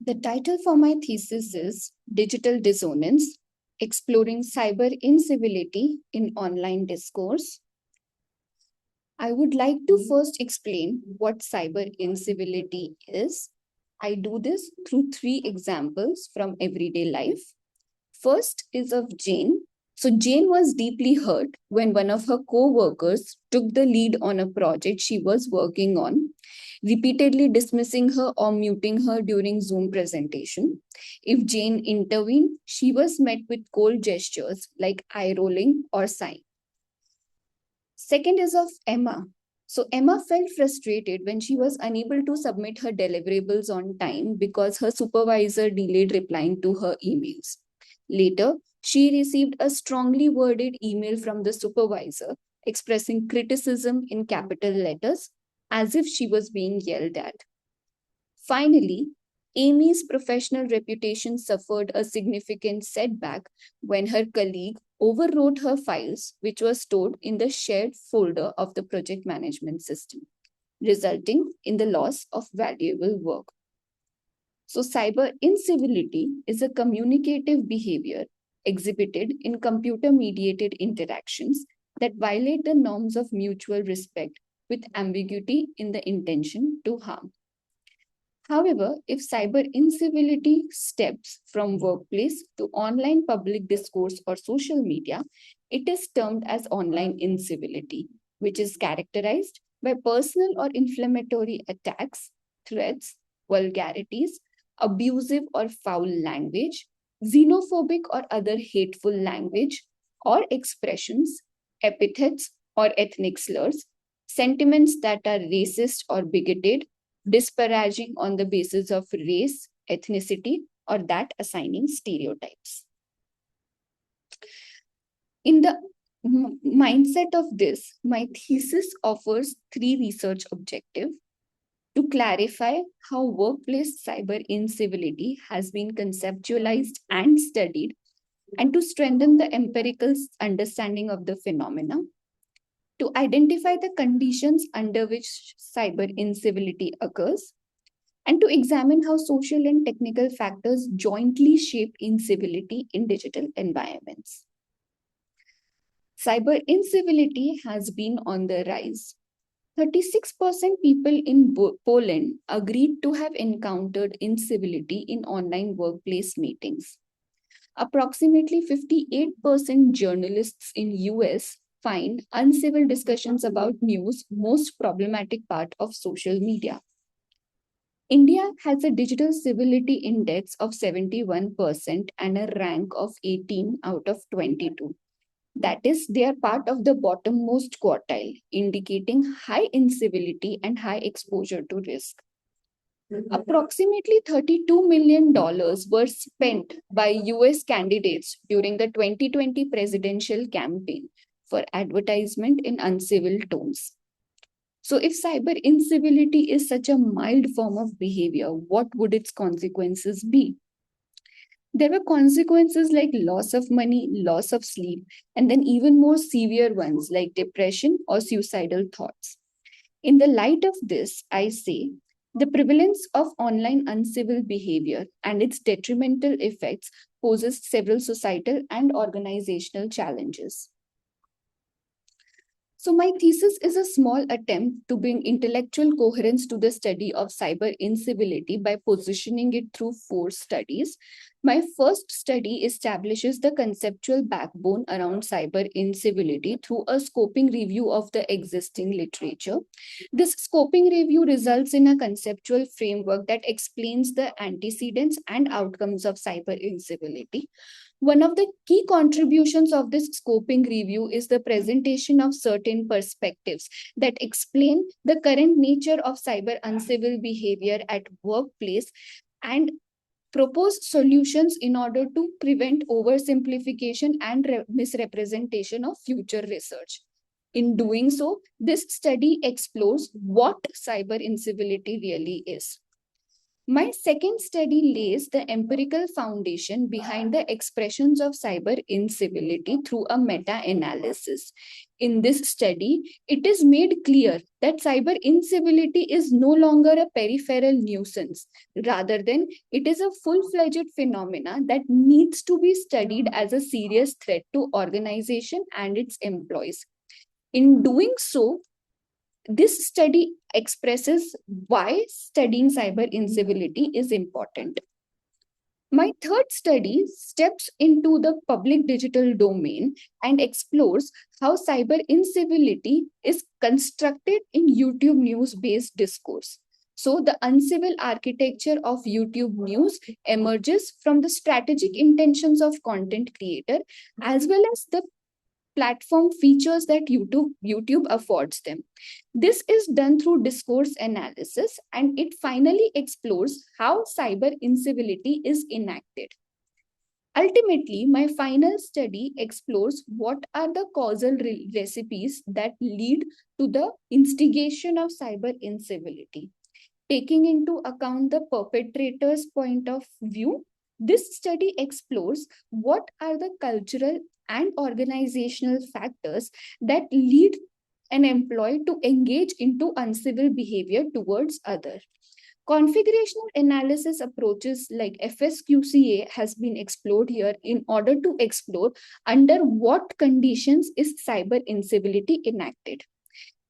The title for my thesis is Digital Dissonance, Exploring Cyber Incivility in Online Discourse. I would like to first explain what cyber incivility is. I do this through three examples from everyday life. First is of Jane. So, Jane was deeply hurt when one of her co workers took the lead on a project she was working on, repeatedly dismissing her or muting her during Zoom presentation. If Jane intervened, she was met with cold gestures like eye rolling or sighing. Second is of Emma. So, Emma felt frustrated when she was unable to submit her deliverables on time because her supervisor delayed replying to her emails. Later, she received a strongly worded email from the supervisor expressing criticism in capital letters as if she was being yelled at. Finally, Amy's professional reputation suffered a significant setback when her colleague overwrote her files, which were stored in the shared folder of the project management system, resulting in the loss of valuable work. So, cyber incivility is a communicative behavior exhibited in computer mediated interactions that violate the norms of mutual respect with ambiguity in the intention to harm. However, if cyber incivility steps from workplace to online public discourse or social media, it is termed as online incivility, which is characterized by personal or inflammatory attacks, threats, vulgarities, abusive or foul language, xenophobic or other hateful language or expressions, epithets or ethnic slurs, sentiments that are racist or bigoted, disparaging on the basis of race, ethnicity, or that assigning stereotypes. In the mindset of this, my thesis offers three research objectives to clarify how workplace cyber incivility has been conceptualized and studied, and to strengthen the empirical understanding of the phenomena, to identify the conditions under which cyber incivility occurs, and to examine how social and technical factors jointly shape incivility in digital environments. Cyber incivility has been on the rise. 36% people in Poland agreed to have encountered incivility in online workplace meetings. Approximately 58% journalists in US find uncivil discussions about news most problematic part of social media. India has a digital civility index of 71% and a rank of 18 out of 22. That is, they are part of the bottommost quartile, indicating high incivility and high exposure to risk. Approximately $32 million were spent by US candidates during the 2020 presidential campaign for advertisement in uncivil tones. So, if cyber incivility is such a mild form of behavior, what would its consequences be? There were consequences like loss of money, loss of sleep, and then even more severe ones like depression or suicidal thoughts. In the light of this, I say the prevalence of online uncivil behavior and its detrimental effects poses several societal and organizational challenges. So, my thesis is a small attempt to bring intellectual coherence to the study of cyber incivility by positioning it through four studies. My first study establishes the conceptual backbone around cyber incivility through a scoping review of the existing literature. This scoping review results in a conceptual framework that explains the antecedents and outcomes of cyber incivility. One of the key contributions of this scoping review is the presentation of certain perspectives that explain the current nature of cyber uncivil behavior at workplace and propose solutions in order to prevent oversimplification and misrepresentation of future research. In doing so, this study explores what cyber incivility really is. My second study lays the empirical foundation behind the expressions of cyber incivility through a meta-analysis. In this study, it is made clear that cyber incivility is no longer a peripheral nuisance. Rather than, it is a full-fledged phenomena that needs to be studied as a serious threat to organization and its employees. In doing so, this study expresses why studying cyber incivility is important. My third study steps into the public digital domain and explores how cyber incivility is constructed in YouTube news based discourse. So, the uncivil architecture of YouTube news emerges from the strategic intentions of content creator as well as the platform features that YouTube affords them. This is done through discourse analysis, and it finally explores how cyber incivility is enacted. Ultimately, my final study explores what are the causal recipes that lead to the instigation of cyber incivility. Taking into account the perpetrator's point of view, this study explores what are the cultural and organizational factors that lead an employee to engage into uncivil behavior towards others. Configurational analysis approaches like FSQCA has been explored here in order to explore under what conditions is cyber incivility enacted.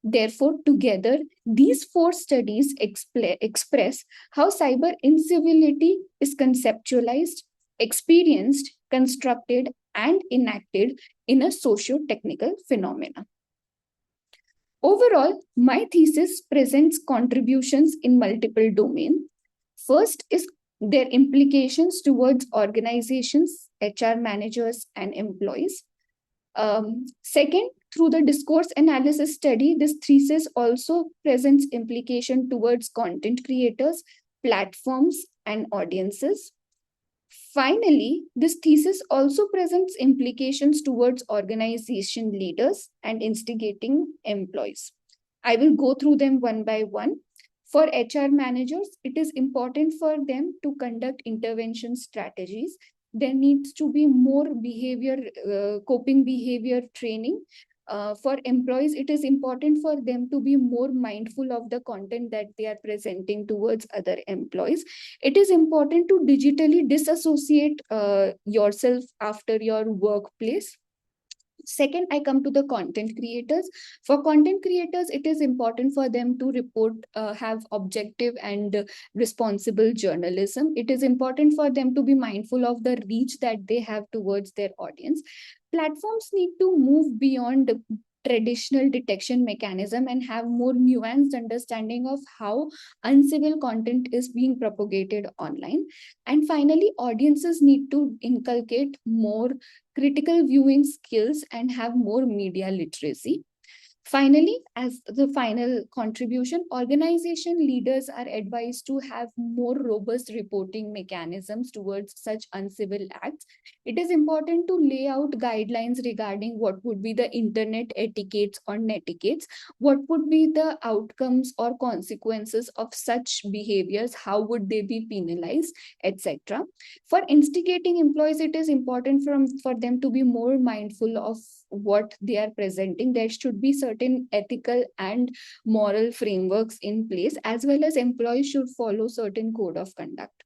Therefore, together, these four studies express how cyber incivility is conceptualized, experienced, constructed, and enacted in a socio-technical phenomena. Overall, my thesis presents contributions in multiple domains. First is their implications towards organizations, HR managers, and employees. Second, through the discourse analysis study, this thesis also presents implication towards content creators, platforms, and audiences. Finally, this thesis also presents implications towards organization leaders and instigating employees. I will go through them one by one. For HR managers, it is important for them to conduct intervention strategies. There needs to be more coping behavior training. For employees, it is important for them to be more mindful of the content that they are presenting towards other employees. It is important to digitally disassociate yourself after your workplace. Second, I come to the content creators. For content creators, it is important for them to report, have objective and responsible journalism. It is important for them to be mindful of the reach that they have towards their audience. Platforms need to move beyond traditional detection mechanism and have more nuanced understanding of how uncivil content is being propagated online. And finally, audiences need to inculcate more critical viewing skills and have more media literacy. Finally, as the final contribution, organization leaders are advised to have more robust reporting mechanisms towards such uncivil acts. It is important to lay out guidelines regarding what would be the internet etiquettes or netiquettes, what would be the outcomes or consequences of such behaviors, how would they be penalized, etc. For instigating employees, it is important for them to be more mindful of what they are presenting. There should be certain ethical and moral frameworks in place, as well as employees should follow certain code of conduct.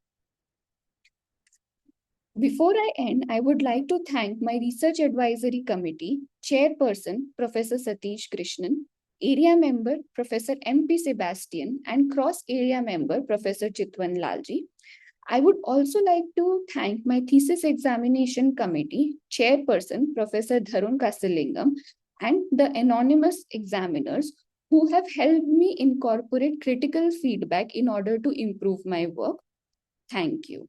Before I end, I would like to thank my research advisory committee, chairperson, Professor Satish Krishnan, area member, Professor M.P. Sebastian, and cross-area member, Professor Chitwan Lalji. I would also like to thank my thesis examination committee, chairperson, Professor Dharun Kasalingam, and the anonymous examiners who have helped me incorporate critical feedback in order to improve my work. Thank you.